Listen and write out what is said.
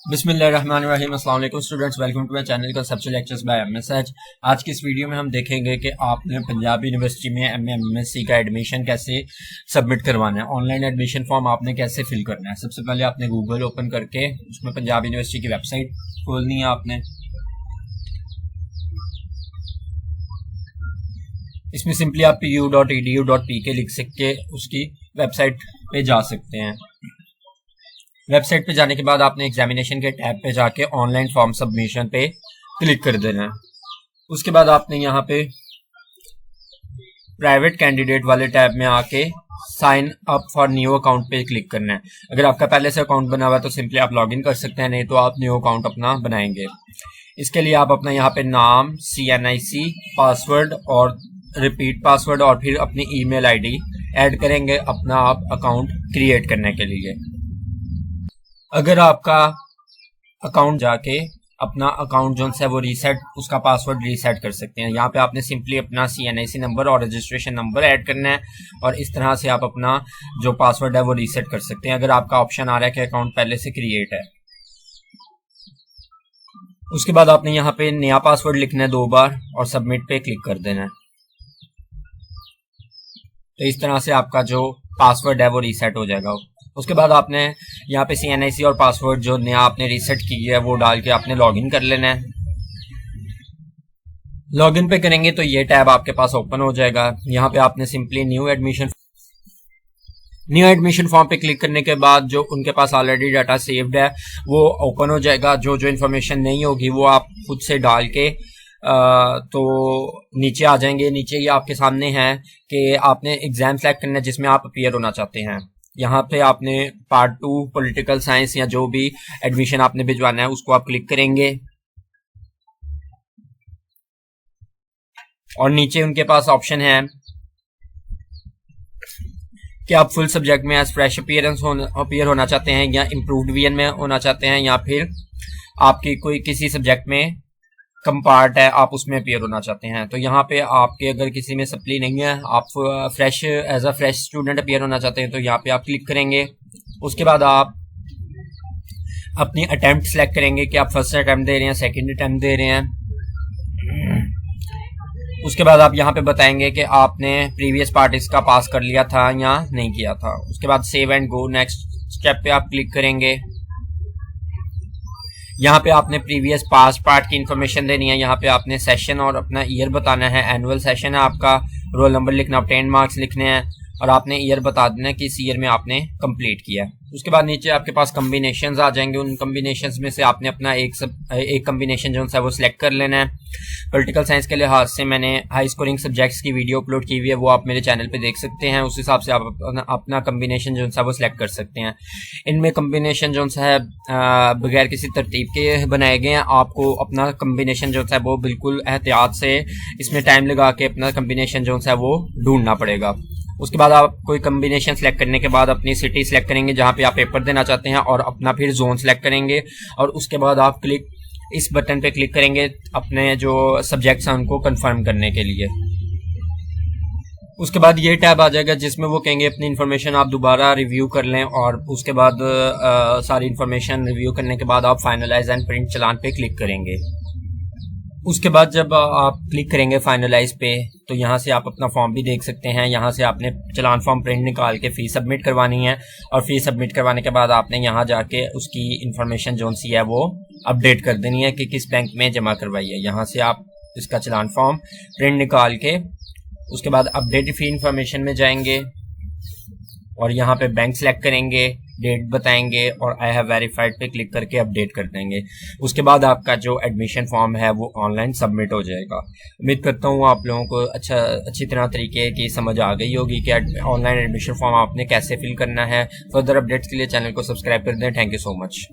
बिस्मिल्लाहिर्रहमानिर्रहीम। अस्सलाम वालेकुम students, welcome to my channel conceptual lectures by MSH. आज की इस वीडियो में हम देखेंगे कि आपने पंजाब यूनिवर्सिटी में एमए एमएससी का एडमिशन कैसे सबमिट करवाना है। ऑनलाइन एडमिशन फॉर्म आपने कैसे फिल करना है। सबसे पहले आपने गूगल ओपन करके उसमें पंजाब यूनिवर्सिटी की वेबसाइट खोलनी है। आपने इसमें सिंपली आप pu.edu.pk लिख सके उसकी वेबसाइट पे जा सकते हैं। वेबसाइट पे जाने के बाद आपने एग्जामिनेशन के टैब पे जाके ऑनलाइन फॉर्म सबमिशन पे क्लिक कर देना है। उसके बाद आपने यहाँ पे प्राइवेट कैंडिडेट वाले टैब में आके sign up for new account पे क्लिक करना है। अगर आपका पहले से अकाउंट बना हुआ है तो सिंपली आप लॉगिन कर सकते हैं, नहीं तो आप न्यू अकाउंट अपना बनाएंगे। इसके लिए आप अपना यहाँ पे नाम, CNIC, पासवर्ड और रिपीट पासवर्ड और फिर अपनी ईमेल आईडी ऐड करेंगे अपना आप अकाउंट क्रिएट करने के लिए। अगर आपका अकाउंट जाके अपना अकाउंट जो है वो रीसेट, उसका पासवर्ड रीसेट कर सकते हैं। यहाँ पे आपने सिंपली अपना CNIC नंबर और रजिस्ट्रेशन नंबर ऐड करना है और इस तरह से आप अपना जो पासवर्ड है वो रीसेट कर सकते हैं अगर आपका ऑप्शन आ रहा है कि अकाउंट पहले से क्रिएट है। उसके बाद आपने यहाँ पे नया पासवर्ड लिखना है 2 बार और सबमिट पे क्लिक कर देना है। तो इस तरह से आपका जो पासवर्ड है वो रीसेट हो जाएगा। उसके बाद आपने यहाँ पे CNIC और पासवर्ड जो नया आपने रीसेट की है वो डाल के आपने लॉगिन कर लेना है। लॉगिन पे करेंगे तो ये टैब आपके पास ओपन हो जाएगा। यहाँ पे आपने सिंपली न्यू एडमिशन फॉर्म पे क्लिक करने के बाद जो उनके पास ऑलरेडी डाटा सेव्ड है वो ओपन हो जाएगा। जो इन्फॉर्मेशन नहीं होगी वो आप खुद से डाल के तो नीचे आ जाएंगे। नीचे ये आपके सामने है कि आपने एग्जाम सेलेक्ट करना है जिसमें आप अपीयर होना चाहते हैं। यहाँ पे आपने पार्ट 2 पॉलिटिकल साइंस या जो भी एडमिशन आपने भिजवाना है उसको आप क्लिक करेंगे और नीचे उनके पास ऑप्शन है कि आप फुल सब्जेक्ट में एज फ्रेश अपीयर होना चाहते हैं या इम्प्रूव्ड VN में होना चाहते हैं या फिर आपकी कोई किसी सब्जेक्ट में कम पार्ट है आप उसमें अपीयर होना चाहते हैं। तो यहाँ पे आपके अगर किसी में सप्ली नहीं है, आप fresh as a fresh student appear होना चाहते हैं तो यहाँ पे आप क्लिक करेंगे। उसके बाद आप अपनी अटेम्प्ट सेलेक्ट करेंगे कि आप फर्स्ट अटेम्प्ट दे रहे हैं, सेकंड अटेम्प्ट दे रहे हैं। उसके बाद आप यहाँ पे बताएंगे कि आपने प्रीवियस पार्ट इसका पास कर लिया था या नहीं किया था। उसके बाद save and go next step पे आप क्लिक करेंगे। यहाँ पे आपने प्रीवियस पास पार्ट की इन्फॉर्मेशन देनी है। यहाँ पे आपने सेशन और अपना ईयर बताना है। एनुअल सेशन है आपका, रोल नंबर लिखना, ऑब्टेन मार्क्स लिखने हैं और आपने ईयर बता देना है कि इस ईयर में आपने कंप्लीट किया है। उसके बाद नीचे आपके पास कम्बिनेशंस आ जाएंगे। उन कम्बिनेशंस में से आपने अपना एक कम्बिनेशन जो है वो सिलेक्ट कर लेना है। पॉलिटिकल साइंस के लिहाज से मैंने हाई स्कोरिंग सब्जेक्ट्स की वीडियो अपलोड की हुई है, वो आप मेरे चैनल पे देख सकते हैं। उस हिसाब से आप अपना कम्बिनेशन जो है वो सिलेक्ट कर सकते हैं। इनमें कम्बिनेशन जो है बगैर किसी तरतीब के बनाए गए हैं। आपको अपना कम्बिनेशन जो है वो बिल्कुल एहतियात से इसमें टाइम लगा के अपना कम्बिनेशन जो है वो ढूंढना पड़ेगा। उसके बाद आप कोई कम्बिनेशन सेलेक्ट करने के बाद अपनी सिटी सेलेक्ट करेंगे जहाँ पे आप पेपर देना चाहते हैं और अपना फिर जोन सेलेक्ट करेंगे और उसके बाद आप इस बटन पे क्लिक करेंगे अपने जो सब्जेक्ट्स हैं उनको कंफर्म करने के लिए। उसके बाद ये टैब आ जाएगा जिसमें वो कहेंगे अपनी इन्फॉर्मेशन आप दोबारा रिव्यू कर लें और उसके बाद सारी इन्फॉर्मेशन रिव्यू करने के बाद आप फाइनलाइज एंड प्रिंट चलान पे क्लिक करेंगे। उसके बाद जब आप क्लिक करेंगे फाइनलाइज पे तो यहाँ से आप अपना फॉर्म भी देख सकते हैं। यहाँ से आपने चलान फॉर्म प्रिंट निकाल के फीस सबमिट करवानी है और फीस सबमिट करवाने के बाद आपने यहाँ जाके उसकी इन्फॉर्मेशन जो सी है वो अपडेट कर देनी है कि किस बैंक में जमा करवाई है। यहाँ से आप इसका चलान फॉर्म प्रिंट निकाल के उसके बाद अपडेट फी इन्फॉर्मेशन में जाएंगे और यहाँ पे बैंक सेलेक्ट करेंगे, डेट बताएंगे और आई हैव वेरीफाइड पे क्लिक करके अपडेट कर देंगे। उसके बाद आपका जो एडमिशन फॉर्म है वो ऑनलाइन सबमिट हो जाएगा। उम्मीद करता हूँ आप लोगों को अच्छी तरह तरीके की समझ आ गई होगी कि ऑनलाइन एडमिशन फॉर्म आपने कैसे फिल करना है। फर्दर अपडेट्स के लिए चैनल को सब्सक्राइब कर दें। Thank you so much.